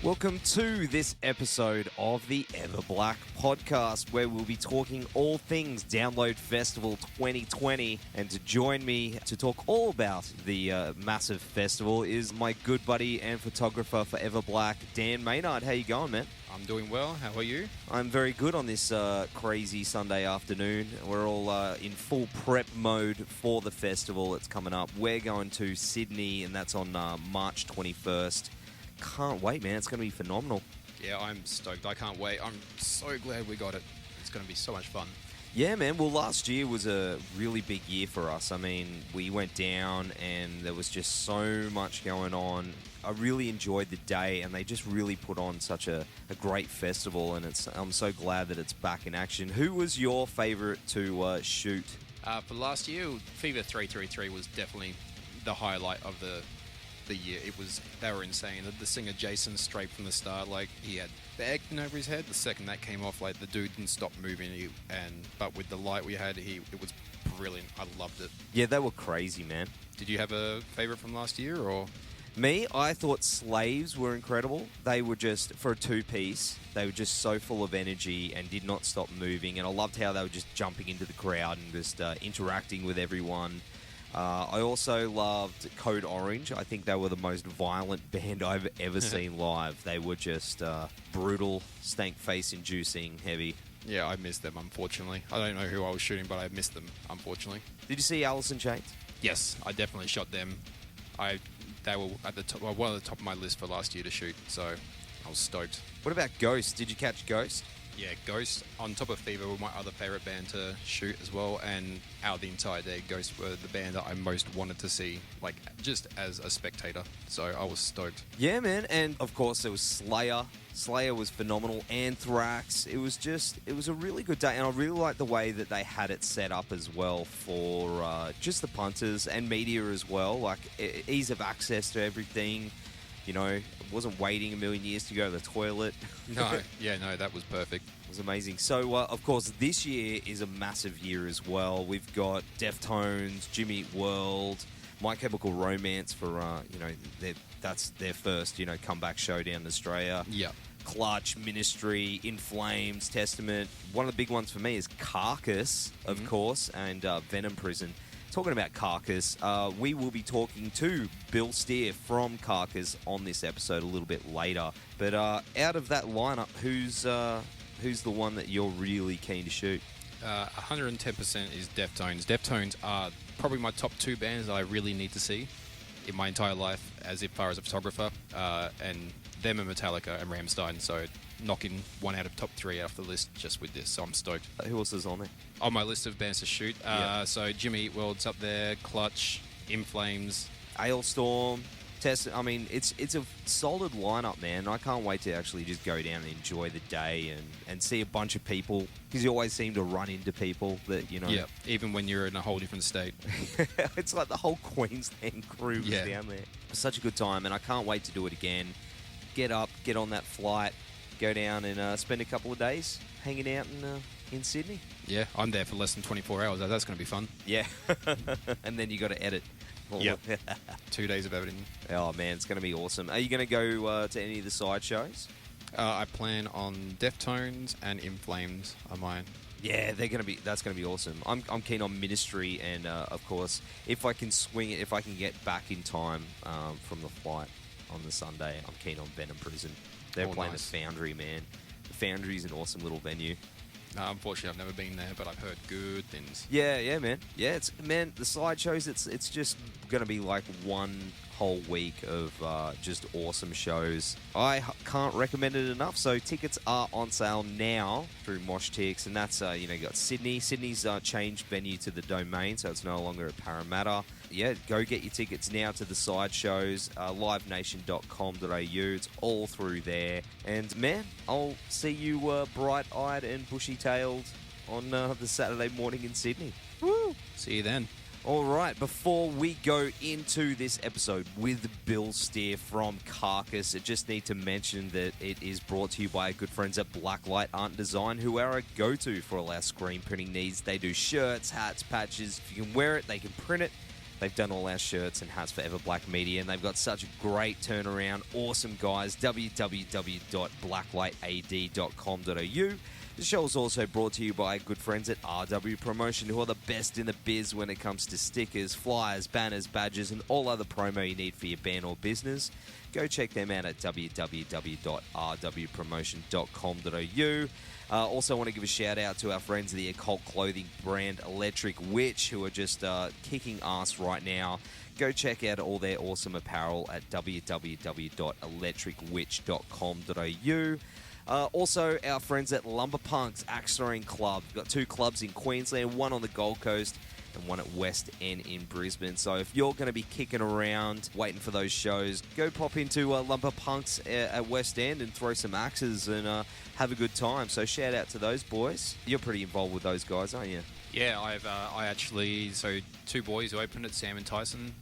Welcome to this episode of the EVERBLACK Podcast, where we'll be talking all things Download Festival 2020. And to join me to talk all about the massive festival is my good buddy and photographer for EVERBLACK, Dan Maynard. How you going, man? I'm doing well. How are you? I'm very good on this crazy Sunday afternoon. We're all in full prep mode for the festival that's coming up. We're going to Sydney, and that's on March 21st. Can't wait, man. It's going to be phenomenal. Yeah, I'm stoked. I can't wait. I'm so glad we got it. It's going to be so much fun. Yeah, man. Well, last year was a really big year for us. I mean, we went down and there was just so much going on. I really enjoyed the day, and they just really put on such a great festival, and I'm so glad that it's back in action. Who was your favourite to shoot? For last year, Fever 333 was definitely the highlight of the year. They were insane. The singer Jason, straight from the start, like, he had the egg over his head. The second that came off, like, the dude didn't stop moving. But with the light we had, it was brilliant. I loved it. Yeah, they were crazy, man. Did you have a favorite from last year, or? Me, I thought Slaves were incredible. They were just, for a two-piece, they were just so full of energy and did not stop moving. And I loved how they were just jumping into the crowd and just interacting with everyone. I also loved Code Orange. I think they were the most violent band I've ever seen live. They were just brutal, stank face inducing, heavy. Yeah, I missed them, unfortunately. I don't know who I was shooting, but I missed them, unfortunately. Did you see Alice in Chains? Yes, I definitely shot them. They were at the top, one of the top of my list for last year to shoot, so I was stoked. What about Ghost? Did you catch Ghost? Yeah, Ghost, on top of Fever, were my other favourite band to shoot as well, and out of the entire day, Ghost were the band that I most wanted to see, like, just as a spectator, so I was stoked. Yeah, man, and of course there was Slayer. Slayer was phenomenal. Anthrax. It was a really good day, and I really liked the way that they had it set up as well for just the punters and media as well, like ease of access to everything. You know, wasn't waiting a million years to go to the toilet. No, that was perfect. It was amazing. So, of course, this year is a massive year as well. We've got Deftones, Jimmy Eat World, My Chemical Romance for, that's their first, comeback show down in Australia. Yeah. Clutch, Ministry, In Flames, Testament. One of the big ones for me is Carcass, of course, and Venom Prison. Talking about Carcass, we will be talking to Bill Steer from Carcass on this episode a little bit later. But out of that lineup, who's the one that you're really keen to shoot? 110% is Deftones. Deftones are probably my top two bands that I really need to see in my entire life as far as a photographer. And them and Metallica and Rammstein, so knocking one out of top three off the list just with this, so I'm stoked. Who else is on there? On my list of bands to shoot, so Jimmy Eat World's up there, Clutch, In Flames, Ailstorm, Test. I mean, it's a solid lineup, man. I can't wait to actually just go down and enjoy the day and see a bunch of people, because you always seem to run into people that, Yeah, even when you're in a whole different state. It's like the whole Queensland crew is down there. It's such a good time, and I can't wait to do it again. Get up, get on that flight, go down and spend a couple of days hanging out in Sydney. Yeah, I'm there for less than 24 hours. That's going to be fun. Yeah. And then you got to edit. Yep. 2 days of editing. Oh, man, it's going to be awesome. Are you going to go to any of the side shows? I plan on Deftones and In Flames on mine. Yeah, that's going to be awesome. I'm keen on Ministry, and of course, if I can swing it, if I can get back in time from the flight on the Sunday, I'm keen on Venom Prison. They're playing nice. The Foundry, man. The Foundry's an awesome little venue. Unfortunately, I've never been there, but I've heard good things. Yeah, man. Yeah, the side shows. It's just going to be like one whole week of just awesome shows. I can't recommend it enough. So tickets are on sale now through Mosh Tix, and that's you got Sydney. Sydney's changed venue to the Domain, so it's no longer at Parramatta. Yeah, go get your tickets now to the side shows, livenation.com.au. It's all through there. And, man, I'll see you bright-eyed and bushy-tailed on the Saturday morning in Sydney. Woo! See you then. All right, before we go into this episode with Bill Steer from Carcass, I just need to mention that it is brought to you by our good friends at Blacklight Art and Design, who are our go-to for all our screen printing needs. They do shirts, hats, patches. If you can wear it, they can print it. They've done all our shirts and hats for EVERBLACK Media, and they've got such a great turnaround. Awesome guys. www.blacklightad.com.au. The show is also brought to you by our good friends at RW Promotion, who are the best in the biz when it comes to stickers, flyers, banners, badges, and all other promo you need for your band or business. Go check them out at www.rwpromotion.com.au. Also want to give a shout out to our friends of the occult clothing brand Electric Witch, who are just kicking ass right now. Go check out all their awesome apparel at www.electricwitch.com.au. Also, our friends at Lumberpunks Axe Throwing Club. We've got 2 clubs in Queensland, one on the Gold Coast and one at West End in Brisbane. So if you're going to be kicking around, waiting for those shows, go pop into Lumberpunks at West End and throw some axes and have a good time. So shout out to those boys. You're pretty involved with those guys, aren't you? Yeah, so 2 boys who opened it, Sam and Tyson,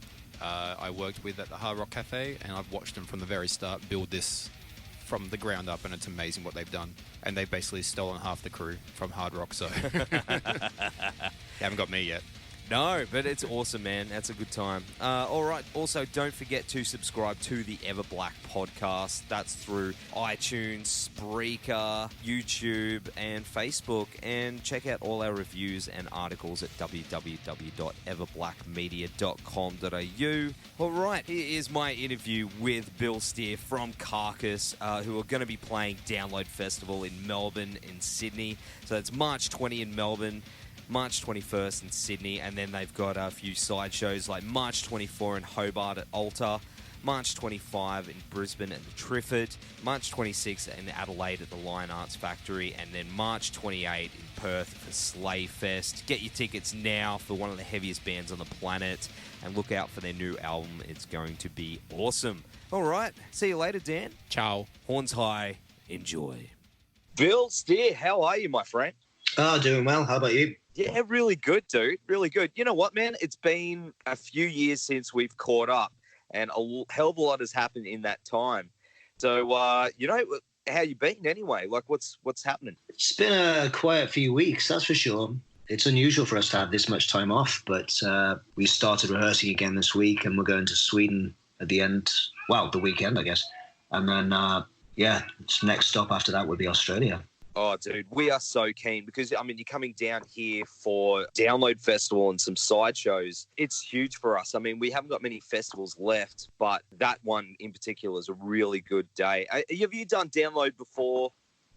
I worked with at the Hard Rock Cafe, and I've watched them from the very start build this from the ground up, and it's amazing what they've done. And they've basically stolen half the crew from Hard Rock, so they haven't got me yet. No, but it's awesome, man. That's a good time. All right. Also, don't forget to subscribe to the EVERBLACK podcast. That's through iTunes, Spreaker, YouTube, and Facebook. And check out all our reviews and articles at www.everblackmedia.com.au. All right. Here is my interview with Bill Steer from Carcass, who are going to be playing Download Festival in Melbourne and Sydney. So that's March 20 in Melbourne, March 21st in Sydney, and then they've got a few side shows like March 24 in Hobart at Altar, March 25 in Brisbane at the Triffid, March 26 in Adelaide at the Lion Arts Factory, and then March 28 in Perth for Slayfest. Get your tickets now for one of the heaviest bands on the planet, and look out for their new album. It's going to be awesome. All right, see you later, Dan. Ciao. Horns high. Enjoy. Bill Steer, how are you, my friend? Oh, doing well. How about you? Yeah, really good, dude. Really good. You know what, man? It's been a few years since we've caught up, and a hell of a lot has happened in that time. So, how you been anyway? Like, what's happening? It's been a quiet few weeks, that's for sure. It's unusual for us to have this much time off, but we started rehearsing again this week, and we're going to Sweden at the end, the weekend, I guess. And then, next stop after that would be Australia. Oh, dude, we are so keen because, you're coming down here for Download Festival and some sideshows. It's huge for us. We haven't got many festivals left, but that one in particular is a really good day. Have you done Download before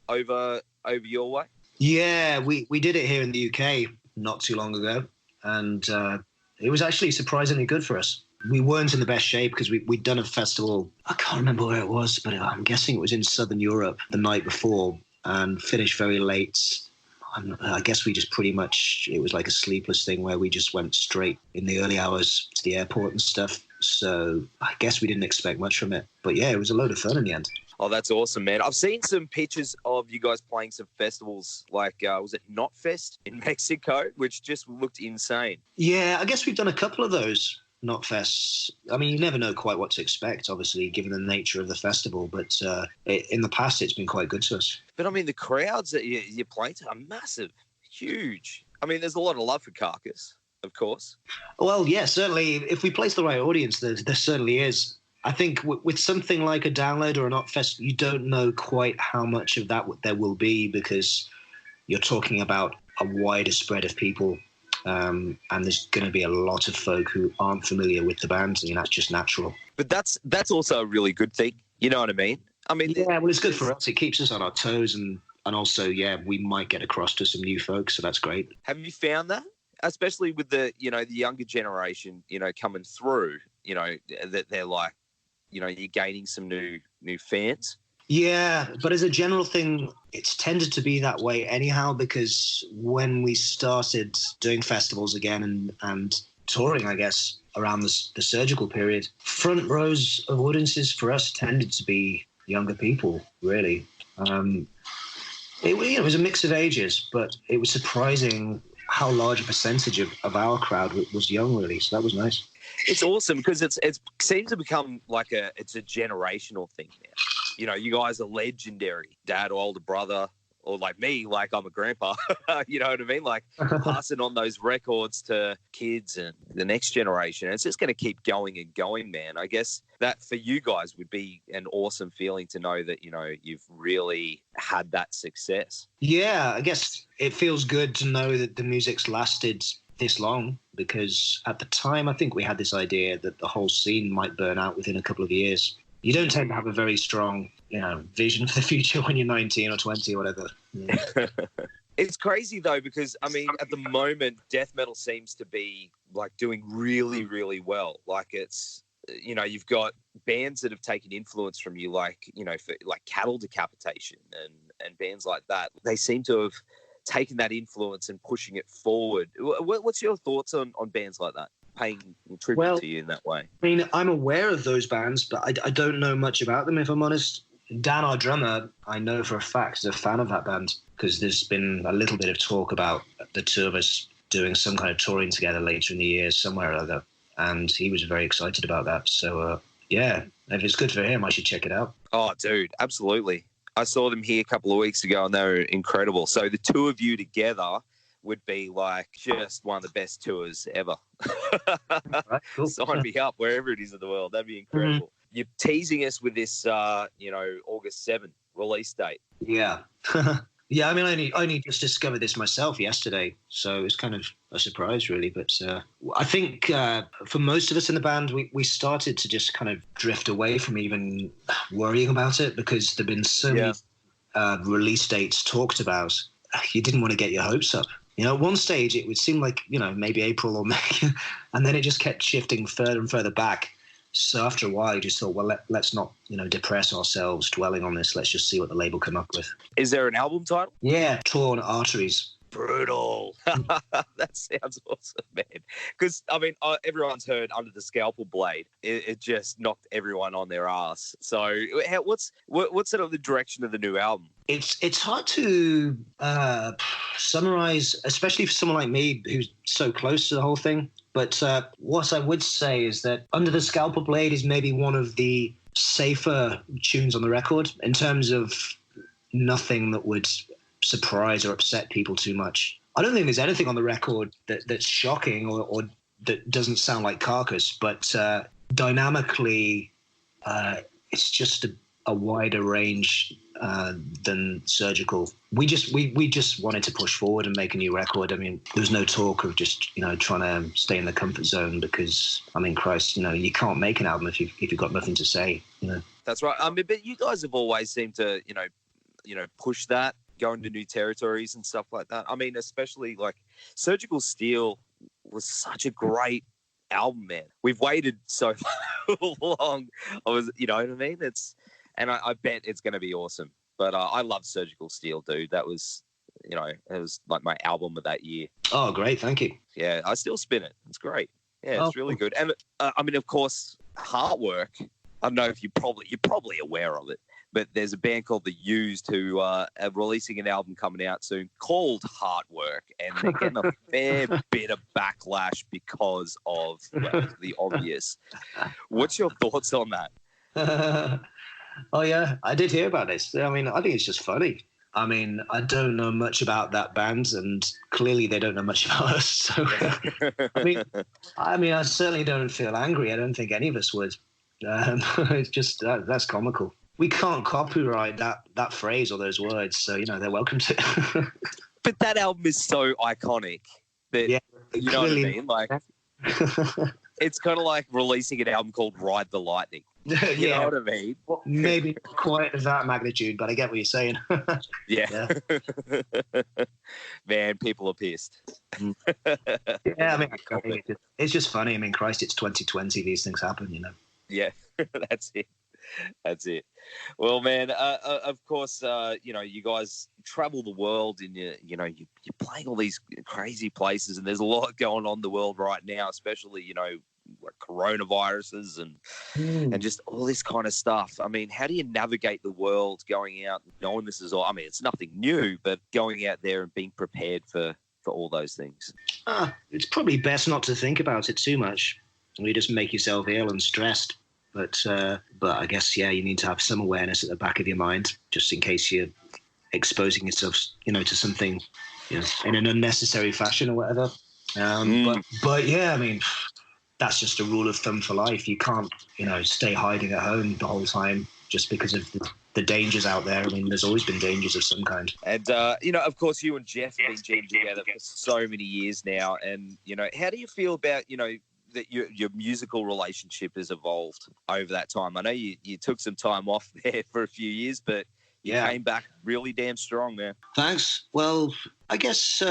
over your way? Yeah, we did it here in the UK not too long ago, and it was actually surprisingly good for us. We weren't in the best shape because we'd done a festival. I can't remember where it was, but I'm guessing it was in Southern Europe the night before, and finished very late. I guess we just pretty much, it was like a sleepless thing where we just went straight in the early hours to the airport and stuff. So I guess we didn't expect much from it. But yeah, it was a load of fun in the end. Oh, that's awesome, man. I've seen some pictures of you guys playing some festivals like, was it Knotfest in Mexico, which just looked insane. Yeah, I guess we've done a couple of those Knot Fests. You never know quite what to expect, obviously, given the nature of the festival. But in the past, it's been quite good to us. But, the crowds that you play to are massive, huge. There's a lot of love for Carcass, of course. Well, yeah, certainly. If we place the right audience, there certainly is. I think with something like a Download or a Knot Fest, you don't know quite how much of that there will be because you're talking about a wider spread of people. And there's going to be a lot of folk who aren't familiar with the band. That's just natural. But that's also a really good thing. You know what I mean? Yeah, well, it's good for us. It keeps us on our toes, and also, yeah, we might get across to some new folks, so that's great. Have you found that, especially with the the younger generation, coming through, that they're like, you're gaining some new fans? Yeah, but as a general thing, it's tended to be that way anyhow, because when we started doing festivals again and touring, I guess, around the surgical period, front rows of audiences for us tended to be younger people, really. It was a mix of ages, but it was surprising how large a percentage of our crowd was young, really, so that was nice. It's awesome because it seems to become like it's a generational thing now. You guys are legendary. Dad or older brother, or like me, like I'm a grandpa, you know what I mean? Like passing on those records to kids and the next generation. It's just going to keep going and going, man. I guess that for you guys would be an awesome feeling to know that, you know, you've really had that success. Yeah, I guess it feels good to know that the music's lasted this long, because at the time I think we had this idea that the whole scene might burn out within a couple of years. You don't tend to have a very strong, you know, vision for the future when you're 19 or 20 or whatever. Yeah. It's crazy though, because I mean, at the moment, death metal seems to be like doing really, really well. Like it's, you know, you've got bands that have taken influence from you, like, you know, for like Cattle Decapitation and bands like that. They seem to have taking that influence and pushing it forward. What's your thoughts on bands like that, paying tribute to you in that way? I mean, I'm aware of those bands, but I don't know much about them, if I'm honest. Dan, our drummer, I know for a fact is a fan of that band, because there's been a little bit of talk about the two of us doing some kind of touring together later in the year, somewhere or other, and he was very excited about that. So, yeah, if it's good for him, I should check it out. Oh, dude, absolutely. I saw them here a couple of weeks ago and they were incredible. So the two of you together would be like just one of the best tours ever. Right, cool. Sign me up wherever it is in the world. That'd be incredible. Mm-hmm. You're teasing us with this, you know, August 7th release date. Yeah. Yeah, I mean, I only just discovered this myself yesterday, so it's kind of a surprise, really. But I think for most of us in the band, we started to just kind of drift away from even worrying about it, because there've been so many release dates talked about. You didn't want to get your hopes up. You know, at one stage, it would seem like, you know, maybe April or May, and then it just kept shifting further and further back. So after a while, you just thought, well, let's not, you know, depress ourselves dwelling on this. Let's just see what the label come up with. Is there an album title? Yeah, Torn Arteries. Brutal. That sounds awesome, man. Because, I mean, everyone's heard Under the Scalpel Blade. It just knocked everyone on their ass. So what's sort of the direction of the new album? It's hard to summarize, especially for someone like me who's so close to the whole thing. But what I would say is that Under the Scalpel Blade is maybe one of the safer tunes on the record, in terms of nothing that would surprise or upset people too much. I don't think there's anything on the record that's shocking or that doesn't sound like Carcass, but dynamically it's just a wider range than Surgical. We just wanted to push forward and make a new record. I mean, there was no talk of just, you know, trying to stay in the comfort zone, because, I mean, Christ, you know, you can't make an album if you've got nothing to say, you know. That's right. I mean, but you guys have always seemed to, you know, push that, go into new territories and stuff like that. I mean, especially like Surgical Steel was such a great album, man. We've waited so long. You know what I mean? And I bet it's going to be awesome. But I love Surgical Steel, dude. That was, you know, it was like my album of that year. Oh, great. Thank you. Yeah, I still spin it. It's great. Yeah, it's really good. And I mean, of course, Heartwork. I don't know if you're probably aware of it, but there's a band called The Used who are releasing an album coming out soon called Heartwork, and they're getting a fair bit of backlash because of, well, the obvious. What's your thoughts on that? Oh, yeah, I did hear about this. I mean, I think it's just funny. I mean, I don't know much about that band, and clearly they don't know much about us. So, I mean, I certainly don't feel angry. I don't think any of us would. It's just that's comical. We can't copyright that phrase or those words, so, you know, they're welcome to. But that album is so iconic that, yeah, you know what I mean? Like, it's kind of like releasing an album called Ride the Lightning. You know what I mean? Well, maybe not quite of that magnitude, but I get what you're saying. Yeah. Man, people are pissed. Yeah, I mean, it's just funny. I mean, Christ, it's 2020. These things happen, you know. Yeah, that's it. Well, man, of course, you know, you guys travel the world, and you're playing all these crazy places, and there's a lot going on in the world right now, especially, you know, like coronaviruses and just all this kind of stuff. I mean, how do you navigate the world going out, knowing this is all? I mean, it's nothing new, but going out there and being prepared for all those things. It's probably best not to think about it too much. You just make yourself ill and stressed. But I guess, yeah, you need to have some awareness at the back of your mind, just in case you exposing yourself, to something, in an unnecessary fashion or whatever. But yeah, I mean, that's just a rule of thumb for life. You can't, stay hiding at home the whole time just because of the dangers out there. I mean, there's always been dangers of some kind. And, of course, you and Jeff have been jammed together for so many years now. And, how do you feel about, that your musical relationship has evolved over that time? I know you took some time off there for a few years, but you came back really damn strong, man. Thanks. Well, I guess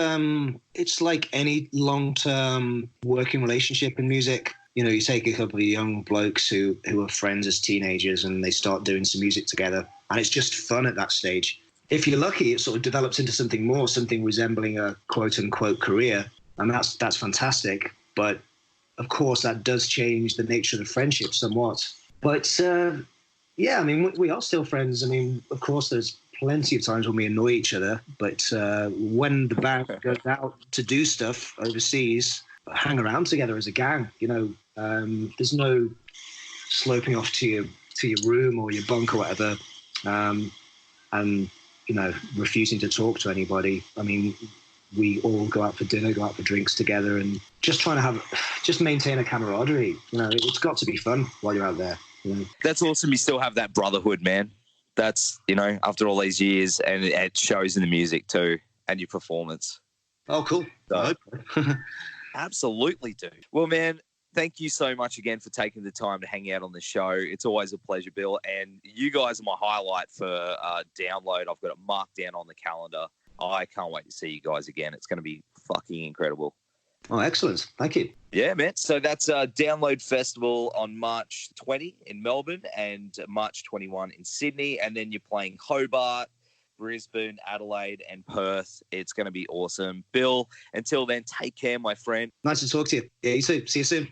it's like any long-term working relationship in music. You take a couple of young blokes who are friends as teenagers and they start doing some music together, and it's just fun at that stage. If you're lucky, it sort of develops into something more, something resembling a quote-unquote career, and that's fantastic. But of course, that does change the nature of the friendship somewhat. But yeah, I mean, we are still friends. I mean, of course, there's plenty of times when we annoy each other, but when the band goes out to do stuff overseas, hang around together as a gang. There's no sloping off to your room or your bunk or whatever, and refusing to talk to anybody. I mean, we all go out for dinner, go out for drinks together, and just trying to just maintain a camaraderie. It's got to be fun while you're out there. That's awesome. You still have that brotherhood, man. That's, after all these years, and it shows in the music too and your performance. Oh, cool. So, absolutely, dude. Well, man, thank you so much again for taking the time to hang out on the show. It's always a pleasure, Bill. And you guys are my highlight for Download. I've got it marked down on the calendar. I can't wait to see you guys again. It's going to be fucking incredible. Oh, excellent. Thank you. Yeah, man. So that's Download Festival on March 20 in Melbourne and March 21 in Sydney. And then you're playing Hobart, Brisbane, Adelaide, and Perth. It's going to be awesome. Bill, until then, take care, my friend. Nice to talk to you. Yeah, you too. See you soon.